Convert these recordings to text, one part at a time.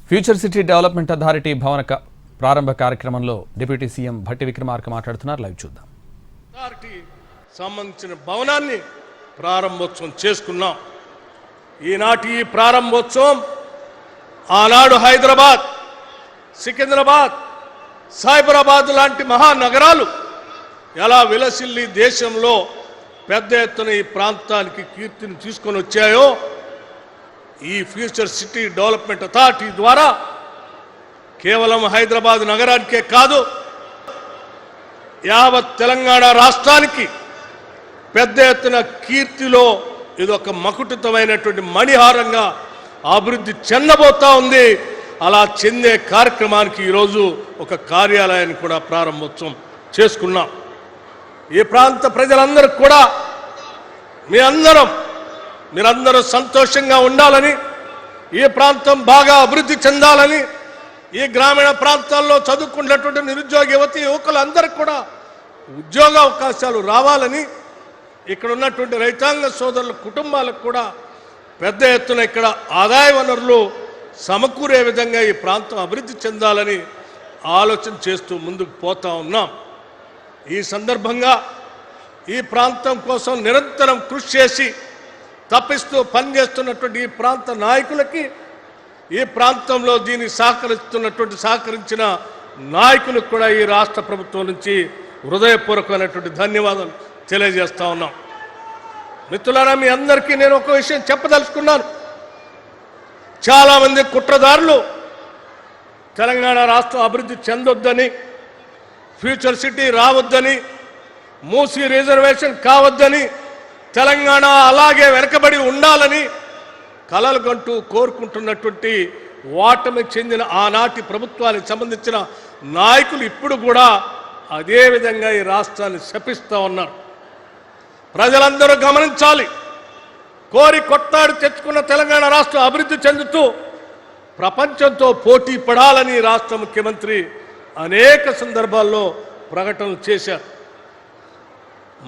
Future city development authority భవన ప్రారంభ కార్యక్రమంలో డిప్యూటీ సీఎం భట్టి విక్రమార్క మాట్లాడుతున్నారు. లైవ్ చూద్దాం. అథారిటీ సంబంధించిన భవనాన్ని ప్రారంభోత్సవం చేసుకున్నాం. ఈనాటి ఈ ప్రారంభోత్సవం ఆనాడు హైదరాబాద్, సికింద్రాబాద్, సైబరాబాద్ లాంటి మహానగరాలు ఎలా విలసిల్లి దేశంలో పెద్ద ఎత్తున ఈ ప్రాంతానికి కీర్తిని తీసుకొని వచ్చాయో ఈ ఫ్యూచర్ సిటీ డెవలప్మెంట్ అథారిటీ ద్వారా కేవలం హైదరాబాద్ నగరానికే కాదు, యావత్ తెలంగాణ రాష్ట్రానికి పెద్ద ఎత్తున కీర్తిలో ఇదొక మకుటితమైనటువంటి మణిహారంగా అభివృద్ధి చెందబోతా ఉంది. అలా చెందే కార్యక్రమానికి ఈరోజు ఒక కార్యాలయాన్ని కూడా ప్రారంభోత్సవం చేసుకున్నాం. ఈ ప్రాంత ప్రజలందరికీ కూడా మీరందరూ సంతోషంగా ఉండాలని, ఈ ప్రాంతం బాగా అభివృద్ధి చెందాలని, ఈ గ్రామీణ ప్రాంతాల్లో చదువుకున్నటువంటి నిరుద్యోగ యువతి యువకులందరికీ కూడా ఉద్యోగ అవకాశాలు రావాలని, ఇక్కడ ఉన్నటువంటి రైతాంగ సోదరుల కుటుంబాలకు కూడా పెద్ద ఎత్తున ఇక్కడ ఆదాయ వనరులు సమకూరే విధంగా ఈ ప్రాంతం అభివృద్ధి చెందాలని ఆలోచన చేస్తూ ముందుకు పోతా ఉన్నాం. ఈ సందర్భంగా ఈ ప్రాంతం కోసం నిరంతరం కృషి చేసి తప్పిస్తూ పనిచేస్తున్నటువంటి ఈ ప్రాంత నాయకులకి, ఈ ప్రాంతంలో దీన్ని సహకరించిన నాయకులకు కూడా ఈ రాష్ట్ర ప్రభుత్వం నుంచి హృదయపూర్వకమైనటువంటి ధన్యవాదాలు తెలియజేస్తా ఉన్నాం. మిత్రులారా, మీ అందరికీ నేను ఒక విషయం చెప్పదలుచుకున్నాను. చాలామంది కుట్రదారులు తెలంగాణ రాష్ట్రం అభివృద్ధి చెందొద్దని, ఫ్యూచర్ సిటీ రావద్దని, మూసీ రిజర్వేషన్ కావద్దని, తెలంగాణ అలాగే వెనకబడి ఉండాలని కలలు కంటూ కోరుకుంటున్నటువంటి ఓటమి చెందిన ఆనాటి ప్రభుత్వానికి సంబంధించిన నాయకులు ఇప్పుడు కూడా అదే విధంగా ఈ రాష్ట్రాన్ని శపిస్తూ ఉన్నారు. ప్రజలందరూ గమనించాలి. కోరి కొట్టాడు తెచ్చుకున్న తెలంగాణ రాష్ట్రం అభివృద్ధి చెందుతూ ప్రపంచంతో పోటీ పడాలని రాష్ట్ర ముఖ్యమంత్రి అనేక సందర్భాల్లో ప్రకటనలు చేశారు.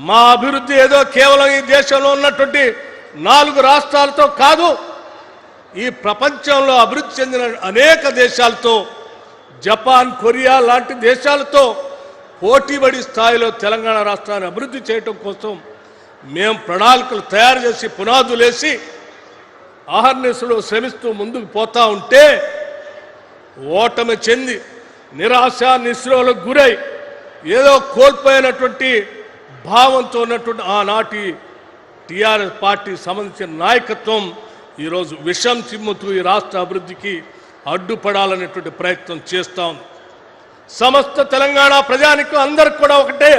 మా అభివృద్ధి ఏదో కేవలం ఈ దేశంలో ఉన్నటువంటి 4 రాష్ట్రాలతో కాదు, ఈ ప్రపంచంలో అభివృద్ధి చెందిన అనేక దేశాలతో, జపాన్, కొరియా లాంటి దేశాలతో పోటీపడి స్థాయిలో తెలంగాణ రాష్ట్రాన్ని అభివృద్ధి చేయటం కోసం మేము ప్రణాళికలు తయారు చేసి పునాదులేసి అహర్నిశలు శ్రమిస్తూ ముందుకు పోతా ఉంటే ఓటమి చెంది నిరాశ నిస్పృహలకు గురై ఏదో కోల్పోయినటువంటి భావంతో ఉన్నటువంటి ఆనాటి టీఆర్ఎస్ పార్టీకి సంబంధించిన నాయకత్వం ఈరోజు విషం చిమ్ముతూ ఈ రాష్ట్ర అభివృద్ధికి అడ్డుపడాలనేటువంటి ప్రయత్నం చేస్తూ ఉంది. సమస్త తెలంగాణ ప్రజానికి అందరికి కూడా ఒకటే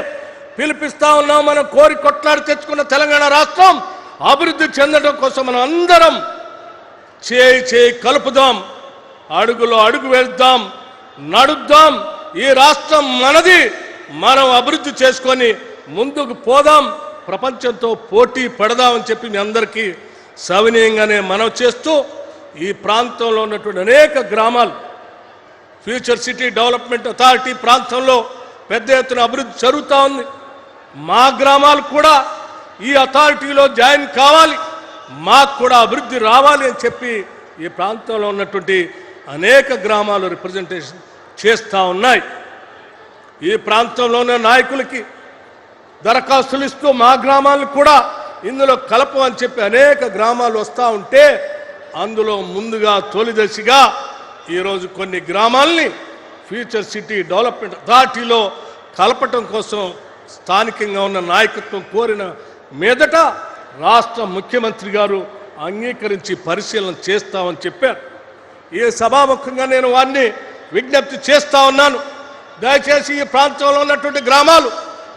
పిలిపిస్తా ఉన్నాం. మనం కోరి కొట్లాడి తెచ్చుకున్న తెలంగాణ రాష్ట్రం అభివృద్ధి చెందడం కోసం మనం అందరం చేయి కలుపుదాం, అడుగులో అడుగు వేద్దాం, నడుద్దాం. ఈ రాష్ట్రం మనది, మనం అభివృద్ధి చేసుకొని ముందుకు పోదాం, ప్రపంచంతో పోటీ పడదామని చెప్పి మీ అందరికీ సవినయంగానే మనవి చేస్తూ, ఈ ప్రాంతంలో ఉన్నటువంటి అనేక గ్రామాలు ఫ్యూచర్ సిటీ డెవలప్మెంట్ అథారిటీ ప్రాంతంలో పెద్ద ఎత్తున అభివృద్ధి జరుగుతూ ఉంది. మా గ్రామాలు కూడా ఈ అథారిటీలో జాయిన్ కావాలి, మాకు కూడా అభివృద్ధి రావాలి అని చెప్పి ఈ ప్రాంతంలో ఉన్నటువంటి అనేక గ్రామాలు రిప్రజెంటేషన్ చేస్తూ ఉన్నాయి. ఈ ప్రాంతంలో ఉన్న నాయకులకి దరఖాస్తులు ఇస్తూ మా గ్రామాలను కూడా ఇందులో కలపమని చెప్పి అనేక గ్రామాలు వస్తూ ఉంటే అందులో ముందుగా తొలిదశగా ఈరోజు కొన్ని గ్రామాలని ఫ్యూచర్ సిటీ డెవలప్మెంట్ అథారిటీలో కలపటం కోసం స్థానికంగా ఉన్న నాయకత్వం కోరిన మీదట రాష్ట్ర ముఖ్యమంత్రి గారు అంగీకరించి పరిశీలన చేస్తామని చెప్పారు. ఈ సభాముఖంగా నేను వారిని విజ్ఞప్తి చేస్తా ఉన్నాను. దయచేసి ఈ ప్రాంతంలో ఉన్నటువంటి గ్రామాలు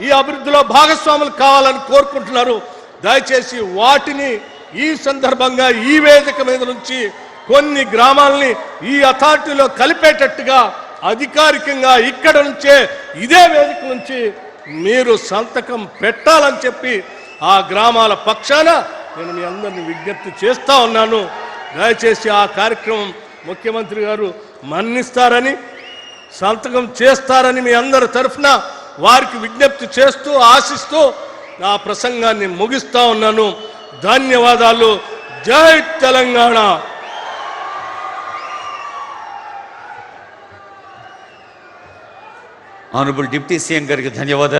ఈ అభివృద్ధిలో భాగస్వాములు కావాలని కోరుకుంటున్నారు. దయచేసి వాటిని ఈ సందర్భంగా ఈ వేదిక మీద నుంచి కొన్ని గ్రామాలని ఈ అథారిటీలో కలిపేటట్టుగా అధికారికంగా ఇక్కడ నుంచే ఇదే వేదిక నుంచి మీరు సంతకం పెట్టాలని చెప్పి ఆ గ్రామాల పక్షాన నేను మీ అందరినీ విజ్ఞప్తి చేస్తా ఉన్నాను. దయచేసి ఆ కార్యక్రమం ముఖ్యమంత్రి గారు మన్నిస్తారని, సంతకం చేస్తారని మీ అందరి తరఫున వారికి విజ్ఞప్తి చేస్తూ ఆశిస్తూ నా ప్రసంగాన్ని ముగిస్తా ఉన్నాను. ధన్యవాదాలు. జై తెలంగాణ. ఆనరబుల్ డిప్యూటీ సీఎం గారికి ధన్యవాదాలు.